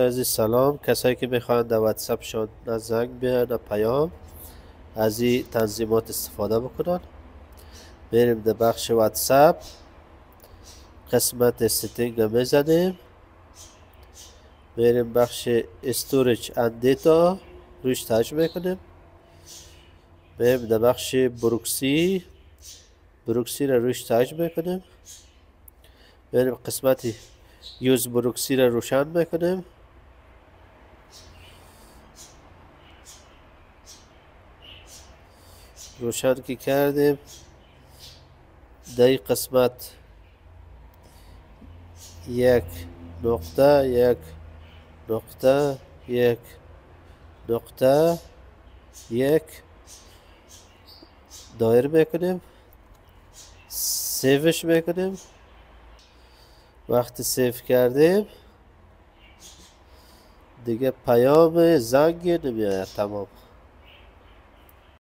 عزیز سلام. کسایی که میخوان در واتساپ شان نه زنگ بیان نه پیام از این تنظیمات استفاده بکنن. بریم در بخش واتساپ، قسمت ستینگ رو میزنیم، بریم بخش استوریج اند دیتا روش تاچ میکنیم، بریم در بخش بروکسی رو روش تاچ میکنیم، بریم قسمت یوز بروکسی رو روشن میکنیم، روشن که کردیم در این قسمت یک نقطه یک دایر میکنیم، سیوش میکنیم. وقتی سیو کردیم دیگه پیام زنگ نمیاد. تمام.